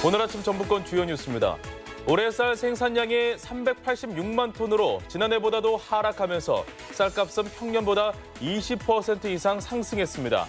오늘 아침 전북권 주요 뉴스입니다. 올해 쌀 생산량이 386만 톤으로 지난해보다도 하락하면서 쌀값은 평년보다 20% 이상 상승했습니다.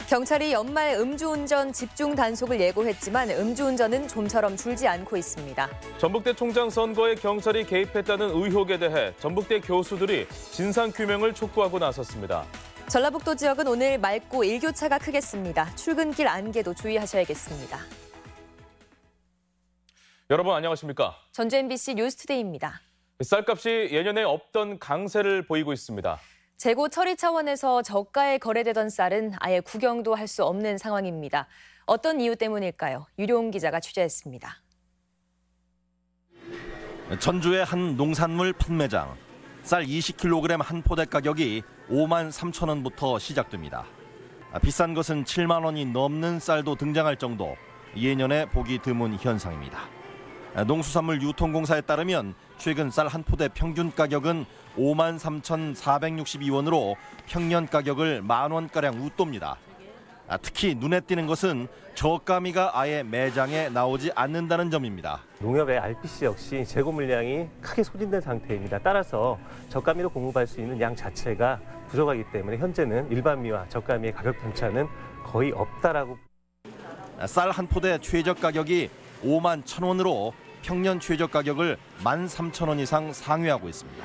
경찰이 연말 음주운전 집중 단속을 예고했지만 음주운전은 좀처럼 줄지 않고 있습니다. 전북대 총장 선거에 경찰이 개입했다는 의혹에 대해 전북대 교수들이 진상규명을 촉구하고 나섰습니다. 전라북도 지역은 오늘 맑고 일교차가 크겠습니다. 출근길 안개도 주의하셔야겠습니다. 여러분 안녕하십니까? 전주 MBC 뉴스투데이입니다. 쌀값이 예년에 없던 강세를 보이고 있습니다. 재고 처리 차원에서 저가에 거래되던 쌀은 아예 구경도 할 수 없는 상황입니다. 어떤 이유 때문일까요? 유룡 기자가 취재했습니다. 전주의 한 농산물 판매장. 쌀 20kg 한 포대 가격이 5만 3천 원부터 시작됩니다. 비싼 것은 7만 원이 넘는 쌀도 등장할 정도, 예년에 보기 드문 현상입니다. 농수산물 유통공사에 따르면 최근 쌀 한 포대 평균 가격은 5만 3,462원으로 평년 가격을 만 원가량 웃돕니다. 특히 눈에 띄는 것은 저가미가 아예 매장에 나오지 않는다는 점입니다. 농협의 RPC 역시 재고 물량이 크게 소진된 상태입니다. 따라서 저가미로 공급할 수 있는 양 자체가 부족하기 때문에 현재는 일반미와 저가미의 가격 편차는 거의 없다라고. 쌀 한 포대 최저 가격이 5만 1,000원으로 평년 최저 가격을 13,000원 이상 상회하고 있습니다.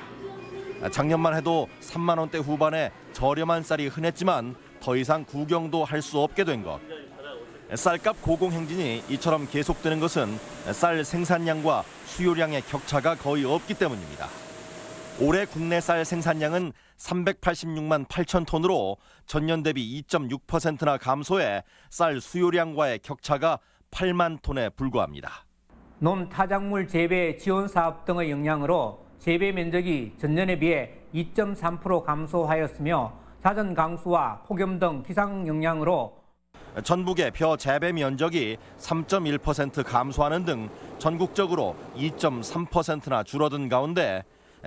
작년만 해도 3만 원대 후반에 저렴한 쌀이 흔했지만 더 이상 구경도 할 수 없게 된 것. 쌀값 고공행진이 이처럼 계속되는 것은 쌀 생산량과 수요량의 격차가 거의 없기 때문입니다. 올해 국내 쌀 생산량은 386만 8천 톤으로 전년 대비 2.6%나 감소해 쌀 수요량과의 격차가 8만 톤에 불과합니다. 논타작물 재배 지원 사업 등의 영향으로 재배 면적이 전년에 비해 2.3% 감소하였으며 자전 강수와 폭염 등 기상 영향으로 전북의 벼 재배 면적이 3.1% 감소하는 등 전국적으로 2.3%나 줄어든 가운데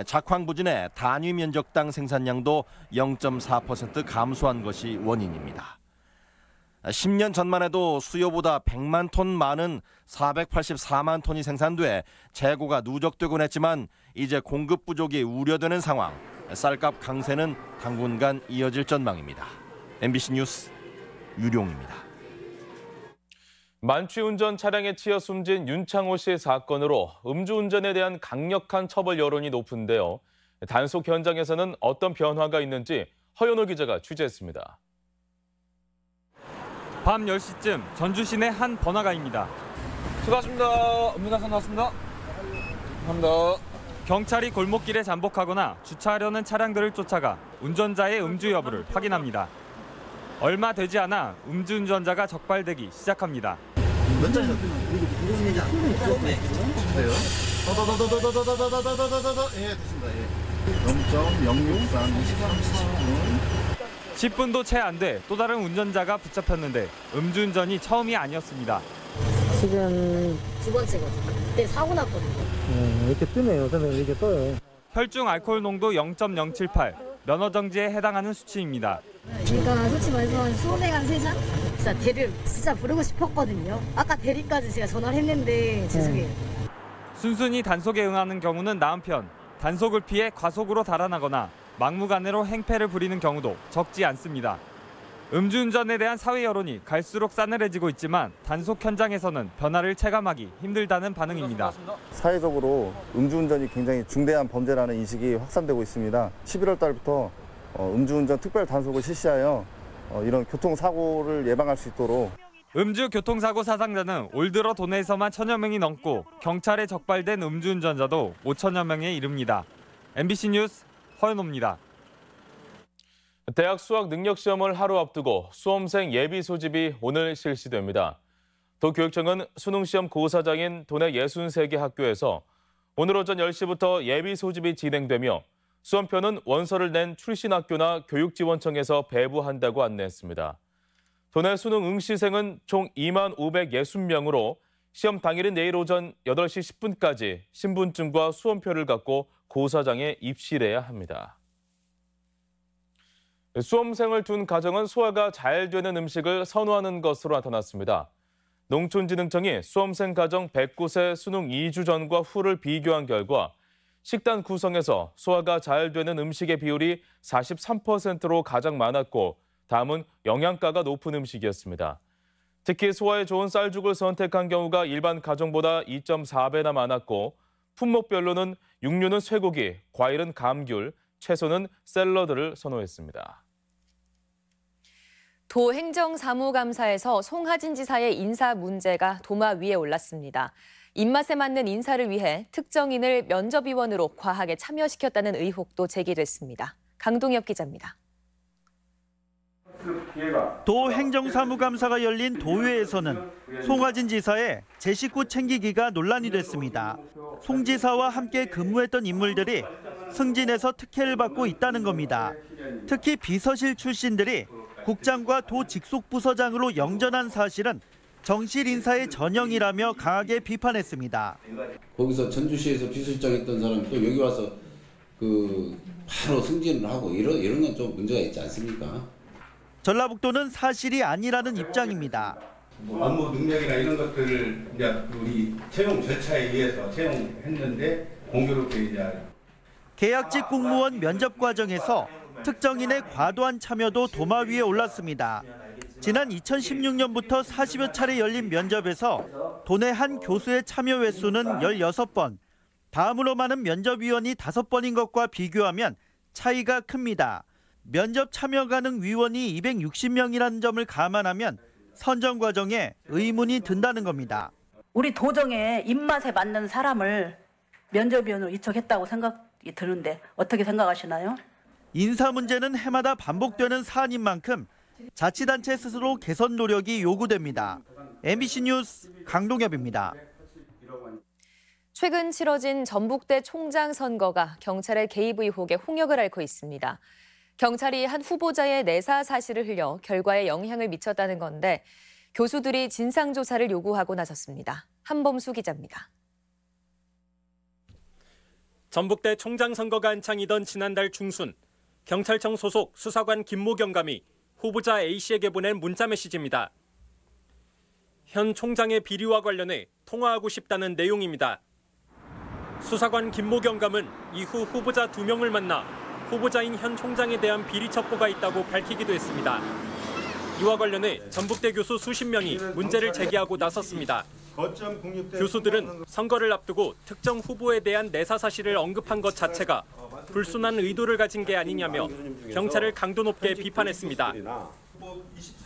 작황 부진의 단위 면적당 생산량도 0.4% 감소한 것이 원인입니다. 10년 전만 해도 수요보다 100만 톤 많은 484만 톤이 생산돼 재고가 누적되곤 했지만 이제 공급 부족이 우려되는 상황. 쌀값 강세는 당분간 이어질 전망입니다. MBC 뉴스 유룡입니다. 만취운전 차량에 치여 숨진 윤창호 씨의 사건으로 음주운전에 대한 강력한 처벌 여론이 높은데요. 단속 현장에서는 어떤 변화가 있는지 허연호 기자가 취재했습니다. 밤 10시쯤 전주 시내 한 번화가입니다. 수고하셨습니다. 음주단속 나왔습니다. 감사합니다. 경찰이 골목길에 잠복하거나 주차하려는 차량들을 쫓아가 운전자의 음주 여부를 확인합니다. 얼마 되지 않아 음주운전자가 적발되기 시작합니다. 몇 잔이셨어요? 예, 됐습니다. 예. 0.063 23 10분도 채 안 돼 또 다른 운전자가 붙잡혔는데 음주운전이 처음이 아니었습니다. 지금 두 번째거든요. 그때 사고 났거든요. 이렇게 뜨네요. 선생님 이렇게 떠요. 혈중 알코올 농도 0.078, 면허 정지에 해당하는 수치입니다. 제가 솔직히 말해서 한 수원에 간 3잔? 진짜 대리를 진짜 부르고 싶었거든요. 아까 대리까지 제가 전화를 했는데 죄송해요. 순순히 단속에 응하는 경우는 나은 편, 단속을 피해 과속으로 달아나거나 막무가내로 행패를 부리는 경우도 적지 않습니다. 음주운전에 대한 사회 여론이 갈수록 싸늘해지고 있지만 단속 현장에서는 변화를 체감하기 힘들다는 반응입니다. 사회적으로 음주운전이 굉장히 중대한 범죄라는 인식이 확산되고 있습니다. 11월 달부터 음주운전 특별 단속을 실시하여 이런 교통사고를 예방할 수 있도록. 음주 교통사고 사상자는 올 들어 도내에서만 1,000여 명이 넘고 경찰에 적발된 음주운전자도 5천여 명에 이릅니다. MBC 뉴스 허연호입니다. 대학 수학 능력 시험을 하루 앞두고 수험생 예비 소집이 오늘 실시됩니다. 도교육청은 수능시험 고사장인 도내 63개 학교에서 오늘 오전 10시부터 예비 소집이 진행되며 수험표는 원서를 낸 출신 학교나 교육지원청에서 배부한다고 안내했습니다. 도내 수능 응시생은 총 2만 560명으로 시험 당일인 내일 오전 8시 10분까지 신분증과 수험표를 갖고 고사장에 입실해야 합니다. 수험생을 둔 가정은 소화가 잘 되는 음식을 선호하는 것으로 나타났습니다. 농촌진흥청이 수험생 가정 100곳의 수능 2주 전과 후를 비교한 결과 식단 구성에서 소화가 잘 되는 음식의 비율이 43%로 가장 많았고 다음은 영양가가 높은 음식이었습니다. 특히 소화에 좋은 쌀죽을 선택한 경우가 일반 가정보다 2.4배나 많았고 품목별로는 육류는 쇠고기, 과일은 감귤, 채소는 샐러드를 선호했습니다. 도 행정사무감사에서 송하진 지사의 인사 문제가 도마 위에 올랐습니다. 입맛에 맞는 인사를 위해 특정인을 면접위원으로 과하게 참여시켰다는 의혹도 제기됐습니다. 강동엽 기자입니다. 도 행정사무감사가 열린 도의회에서는 송하진 지사의 제 식구 챙기기가 논란이 됐습니다. 송 지사와 함께 근무했던 인물들이 승진해서 특혜를 받고 있다는 겁니다. 특히 비서실 출신들이 국장과 도 직속 부서장으로 영전한 사실은 정실 인사의 전형이라며 강하게 비판했습니다. 거기서 전주시에서 비서실장 했던 사람이 또 여기 와서 바로 승진을 하고 이런 건 좀 문제가 있지 않습니까? 전라북도는 사실이 아니라는 입장입니다. 업무 능력이나 이런 것들을 이제 우리 채용 절차에 의해서 채용했는데 공교롭게 이제 계약직 공무원 면접 과정에서 특정인의 과도한 참여도 도마 위에 올랐습니다. 지난 2016년부터 40여 차례 열린 면접에서 도내 한 교수의 참여 횟수는 16번, 다음으로 많은 면접위원이 5번인 것과 비교하면 차이가 큽니다. 면접 참여 가능 위원이 260명이라는 점을 감안하면 선정 과정에 의문이 든다는 겁니다. 우리 도정의 입맛에 맞는 사람을 면접위원으로 이촉했다고 생각이 드는데 어떻게 생각하시나요? 인사 문제는 해마다 반복되는 사안인 만큼 자치단체 스스로 개선 노력이 요구됩니다. MBC 뉴스 강동엽입니다. 최근 치러진 전북대 총장 선거가 경찰의 개입 의혹에 홍역을 앓고 있습니다. 경찰이 한 후보자의 내사 사실을 흘려 결과에 영향을 미쳤다는 건데 교수들이 진상조사를 요구하고 나섰습니다. 한범수 기자입니다. 전북대 총장 선거가 한창이던 지난달 중순 경찰청 소속 수사관 김모 경감이 후보자 A씨에게 보낸 문자 메시지입니다. 현 총장의 비리와 관련해 통화하고 싶다는 내용입니다. 수사관 김모 경감은 이후 후보자 2명을 만나 후보자인 현 총장에 대한 비리 첩보가 있다고 밝히기도 했습니다. 이와 관련해 전북대 교수 수십 명이 문제를 제기하고 나섰습니다. 교수들은 선거를 앞두고 특정 후보에 대한 내사 사실을 언급한 것 자체가 불순한 의도를 가진 게 아니냐며 경찰을 강도 높게 비판했습니다.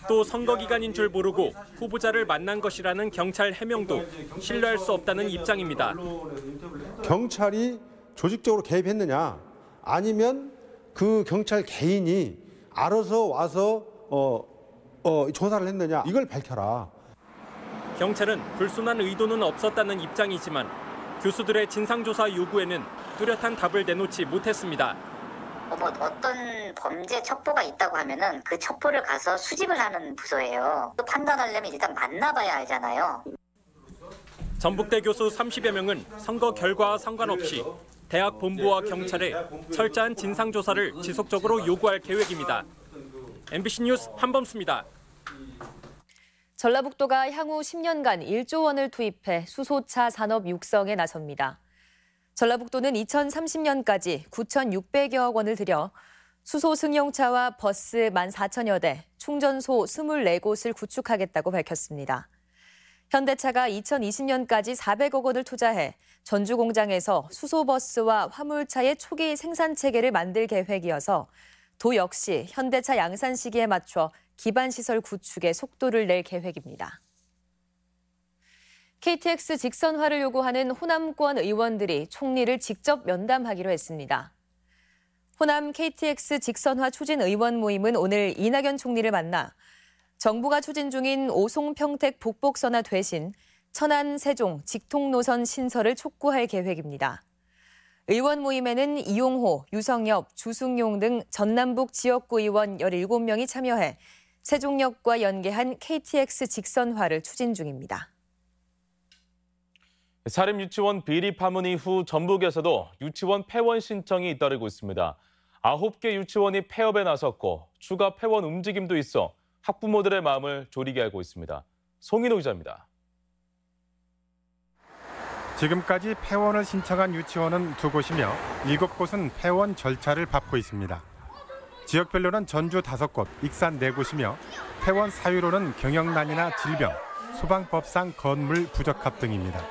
또 선거 기간인 줄 모르고 후보자를 만난 것이라는 경찰 해명도 신뢰할 수 없다는 입장입니다. 경찰이 조직적으로 개입했느냐 아니면 그 경찰 개인이 알아서 와서 조사를 했느냐 이걸 밝혀라. 경찰은 불순한 의도는 없었다는 입장이지만 교수들의 진상조사 요구에는 뚜렷한 답을 내놓지 못했습니다. 어떤 범죄 첩보가 있다고 하면은 그 첩보를 가서 수집을 하는 부서예요. 또 판단하려면 일단 만나봐야 알잖아요. 전북대 교수 30여 명은 선거 결과와 상관없이 대학 본부와 경찰에 철저한 진상조사를 지속적으로 요구할 계획입니다. MBC 뉴스 한범수입니다. 전라북도가 향후 10년간 1조 원을 투입해 수소차 산업 육성에 나섭니다. 전라북도는 2030년까지 9,600여억 원을 들여 수소 승용차와 버스 14,000여 대, 충전소 24곳을 구축하겠다고 밝혔습니다. 현대차가 2020년까지 400억 원을 투자해 전주 공장에서 수소버스와 화물차의 초기 생산 체계를 만들 계획이어서 도 역시 현대차 양산 시기에 맞춰 기반시설 구축에 속도를 낼 계획입니다. KTX 직선화를 요구하는 호남권 의원들이 총리를 직접 면담하기로 했습니다. 호남 KTX 직선화 추진 의원 모임은 오늘 이낙연 총리를 만나 정부가 추진 중인 오송평택 북복선화 대신 천안, 세종, 직통 노선 신설을 촉구할 계획입니다. 의원 모임에는 이용호, 유성엽, 주승용 등 전남북 지역구 의원 17명이 참여해 세종역과 연계한 KTX 직선화를 추진 중입니다. 사립유치원 비리 파문 이후 전북에서도 유치원 폐원 신청이 잇따르고 있습니다. 9개 유치원이 폐업에 나섰고 추가 폐원 움직임도 있어 학부모들의 마음을 졸이게 하고 있습니다. 송인호 기자입니다. 지금까지 폐원을 신청한 유치원은 2곳이며 7곳은 폐원 절차를 밟고 있습니다. 지역별로는 전주 5곳, 익산 4곳이며 폐원 사유로는 경영난이나 질병, 소방법상 건물 부적합 등입니다.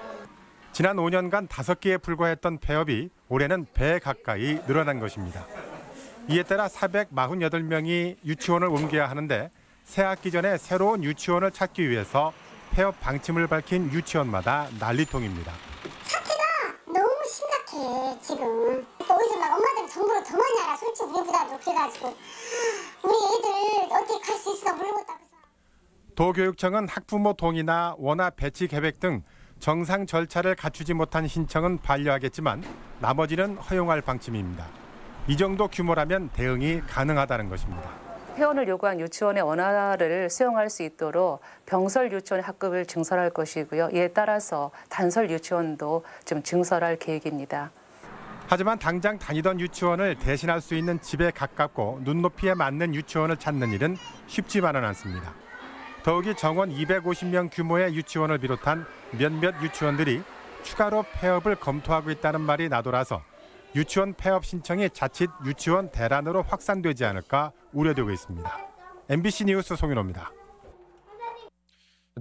지난 5년간 5개에 불과했던 폐업이 올해는 배 가까이 늘어난 것입니다. 이에 따라 448명이 유치원을 옮겨야 하는데 새학기 전에 새로운 유치원을 찾기 위해서 폐업 방침을 밝힌 유치원마다 난리통입니다. 사태가 너무 심각해 지금. 어디서 막 엄마들이 정보를 더 많이 알아. 솔직히 우리보다 높여가지고 우리 애들 어떻게 갈 수 있을까 모르겠다. 도교육청은 학부모 동의나 원화 배치 계획 등 정상 절차를 갖추지 못한 신청은 반려하겠지만 나머지는 허용할 방침입니다. 이 정도 규모라면 대응이 가능하다는 것입니다. 회원을 요구한 유치원의 원화를 수용할 수 있도록 병설 유치원의 학급을 증설할 것이고요. 이에 따라서 단설 유치원도 좀 증설할 계획입니다. 하지만 당장 다니던 유치원을 대신할 수 있는 집에 가깝고 눈높이에 맞는 유치원을 찾는 일은 쉽지만은 않습니다. 더욱이 정원 250명 규모의 유치원을 비롯한 몇몇 유치원들이 추가로 폐업을 검토하고 있다는 말이 나돌아서 유치원 폐업 신청이 자칫 유치원 대란으로 확산되지 않을까 우려되고 있습니다. MBC 뉴스 송윤호입니다.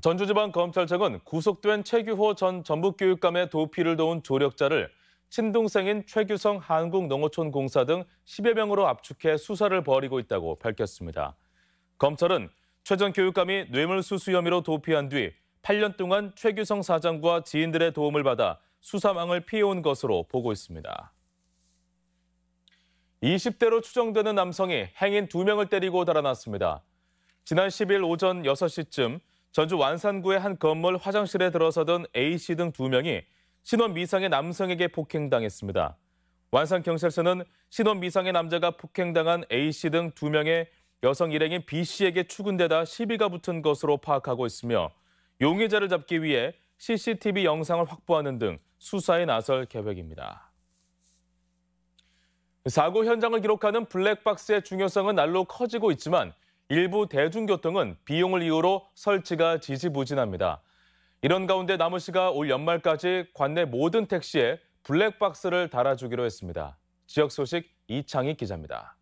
전주지방검찰청은 구속된 최규호 전 전북교육감의 도피를 도운 조력자를 친동생인 최규성 한국농어촌공사 등 10여 명으로 압축해 수사를 벌이고 있다고 밝혔습니다. 검찰은 최 전 교육감이 뇌물수수 혐의로 도피한 뒤 8년 동안 최규성 사장과 지인들의 도움을 받아 수사망을 피해온 것으로 보고 있습니다. 20대로 추정되는 남성이 행인 2명을 때리고 달아났습니다. 지난 10일 오전 6시쯤 전주 완산구의 한 건물 화장실에 들어서던 A씨 등 2명이 신원 미상의 남성에게 폭행당했습니다. 완산경찰서는 신원 미상의 남자가 폭행당한 A씨 등 2명의 여성 일행인 B씨에게 추근되다 시비가 붙은 것으로 파악하고 있으며 용의자를 잡기 위해 CCTV 영상을 확보하는 등 수사에 나설 계획입니다. 사고 현장을 기록하는 블랙박스의 중요성은 날로 커지고 있지만 일부 대중교통은 비용을 이유로 설치가 지지부진합니다. 이런 가운데 남원시가 올 연말까지 관내 모든 택시에 블랙박스를 달아주기로 했습니다. 지역 소식 이창희 기자입니다.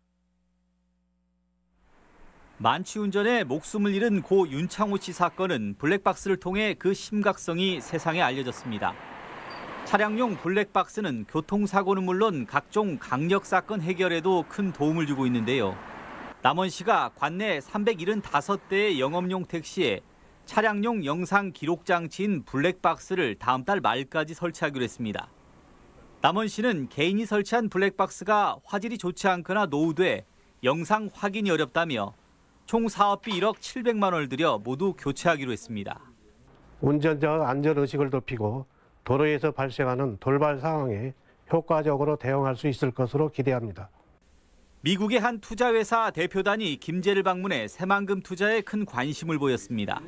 만취운전에 목숨을 잃은 고 윤창호 씨 사건은 블랙박스를 통해 그 심각성이 세상에 알려졌습니다. 차량용 블랙박스는 교통사고는 물론 각종 강력사건 해결에도 큰 도움을 주고 있는데요. 남원시가 관내 375대의 영업용 택시에 차량용 영상 기록 장치인 블랙박스를 다음 달 말까지 설치하기로 했습니다. 남원시는 개인이 설치한 블랙박스가 화질이 좋지 않거나 노후돼 영상 확인이 어렵다며 총 사업비 1억 700만 원을 들여 모두 교체하기로 했습니다. 운전자 안전의식을 높이고 도로에서 발생하는 돌발 상황에 효과적으로 대응할 수 있을 것으로 기대합니다. 미국의 한 투자회사 대표단이 김제를 방문해 새만금 투자에 큰 관심을 보였습니다.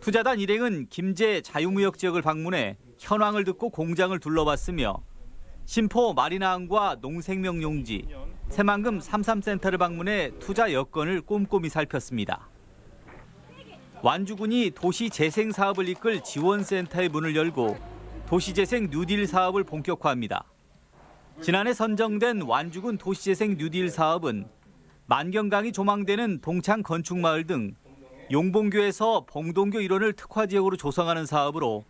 투자단 일행은 김제 자유무역 지역을 방문해 현황을 듣고 공장을 둘러봤으며 신포 마리나항과 농생명 용지, 새만금 삼삼센터를 방문해 투자 여건을 꼼꼼히 살폈습니다. 완주군이 도시재생 사업을 이끌 지원센터의 문을 열고 도시재생 뉴딜 사업을 본격화합니다. 지난해 선정된 완주군 도시재생 뉴딜 사업은 만경강이 조망되는 동창 건축마을 등 용봉교에서 봉동교 일원을 특화지역으로 조성하는 사업으로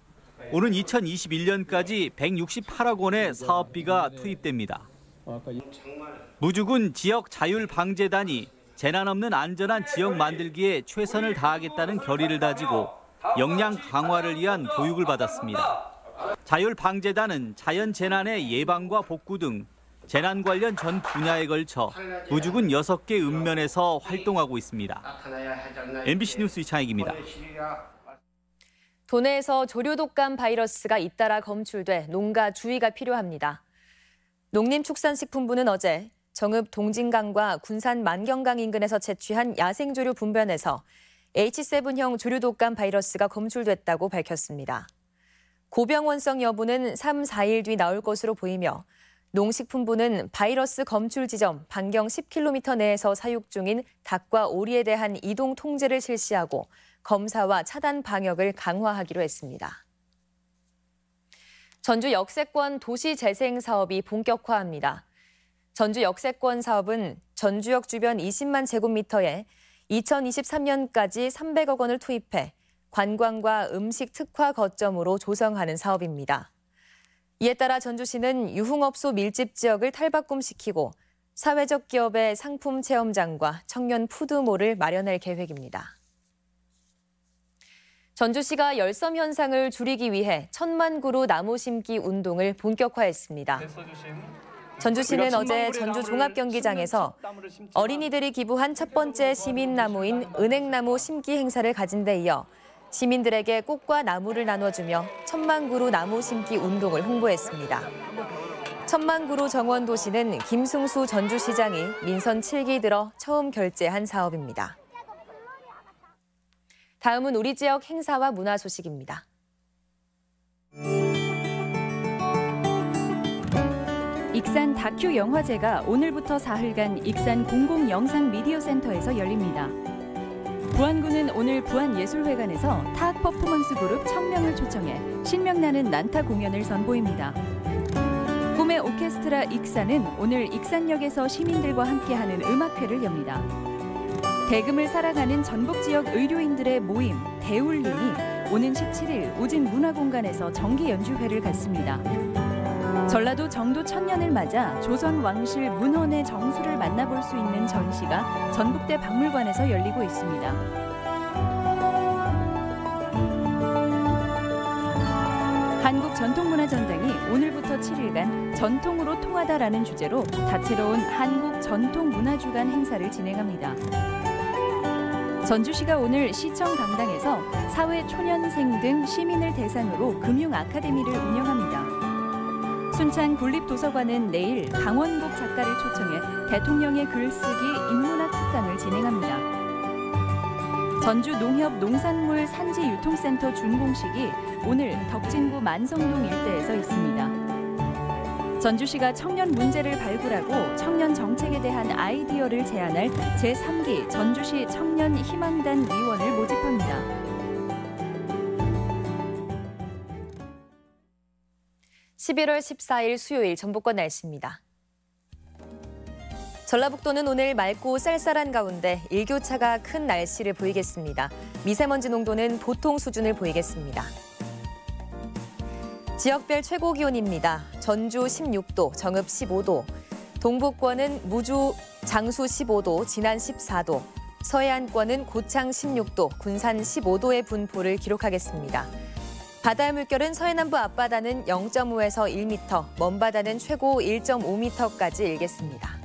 오는 2021년까지 168억 원의 사업비가 투입됩니다. 무주군 지역 자율방재단이 재난 없는 안전한 지역 만들기에 최선을 다하겠다는 결의를 다지고 역량 강화를 위한 교육을 받았습니다. 자율방재단은 자연재난의 예방과 복구 등 재난 관련 전 분야에 걸쳐 무주군 6개 읍면에서 활동하고 있습니다. MBC 뉴스 이창익입니다. 도내에서 조류독감 바이러스가 잇따라 검출돼 농가 주의가 필요합니다. 농림축산식품부는 어제 정읍 동진강과 군산 만경강 인근에서 채취한 야생조류 분변에서 H7형 조류독감 바이러스가 검출됐다고 밝혔습니다. 고병원성 여부는 3, 4일 뒤 나올 것으로 보이며 농식품부는 바이러스 검출 지점 반경 10km 내에서 사육 중인 닭과 오리에 대한 이동 통제를 실시하고 검사와 차단 방역을 강화하기로 했습니다. 전주 역세권 도시재생 사업이 본격화합니다. 전주 역세권 사업은 전주역 주변 20만 제곱미터에 2023년까지 300억 원을 투입해 관광과 음식 특화 거점으로 조성하는 사업입니다. 이에 따라 전주시는 유흥업소 밀집 지역을 탈바꿈시키고 사회적 기업의 상품 체험장과 청년 푸드몰을 마련할 계획입니다. 전주시가 열섬 현상을 줄이기 위해 1000만 그루 나무 심기 운동을 본격화했습니다. 전주시는 어제 전주 종합경기장에서 어린이들이 기부한 첫 번째 시민나무인 은행나무 심기 행사를 가진 데 이어 시민들에게 꽃과 나무를 나눠주며 1000만 그루 나무 심기 운동을 홍보했습니다. 1000만 그루 정원 도시는 김승수 전주시장이 민선 7기 들어 처음 결재한 사업입니다. 다음은 우리 지역 행사와 문화 소식입니다. 익산 다큐 영화제가 오늘부터 사흘간 익산 공공영상미디어센터에서 열립니다. 부안군은 오늘 부안예술회관에서 타악 퍼포먼스 그룹 1000명을 초청해 신명나는 난타 공연을 선보입니다. 꿈의 오케스트라 익산은 오늘 익산역에서 시민들과 함께하는 음악회를 엽니다. 대금을 사랑하는 전북 지역 의료인들의 모임 대울림이 오는 17일 우진 문화공간에서 정기 연주회를 갖습니다. 전라도 정도 1000년을 맞아 조선 왕실 문헌의 정수를 만나볼 수 있는 전시가 전북대 박물관에서 열리고 있습니다. 한국전통문화전당이 오늘부터 7일간 전통으로 통하다라는 주제로 다채로운 한국 전통문화주간 행사를 진행합니다. 전주시가 오늘 시청 강당에서 사회 초년생 등 시민을 대상으로 금융 아카데미를 운영합니다. 순창 국립도서관은 내일 강원복 작가를 초청해 대통령의 글쓰기 인문학 특강을 진행합니다. 전주 농협 농산물 산지유통센터 준공식이 오늘 덕진구 만성동 일대에서 있습니다. 전주시가 청년 문제를 발굴하고 청년 정책에 대한 아이디어를 제안할 제3기 전주시 청년 희망단 위원을 모집합니다. (11월 14일) 수요일 전북권 날씨입니다. 전라북도는 오늘 맑고 쌀쌀한 가운데 일교차가 큰 날씨를 보이겠습니다. 미세먼지 농도는 보통 수준을 보이겠습니다. 지역별 최고 기온입니다. 전주 16도, 정읍 15도, 동북권은 무주, 장수 15도, 진안 14도, 서해안권은 고창 16도, 군산 15도의 분포를 기록하겠습니다. 바다의 물결은 서해남부 앞바다는 0.5에서 1m, 먼바다는 최고 1.5m까지 일겠습니다.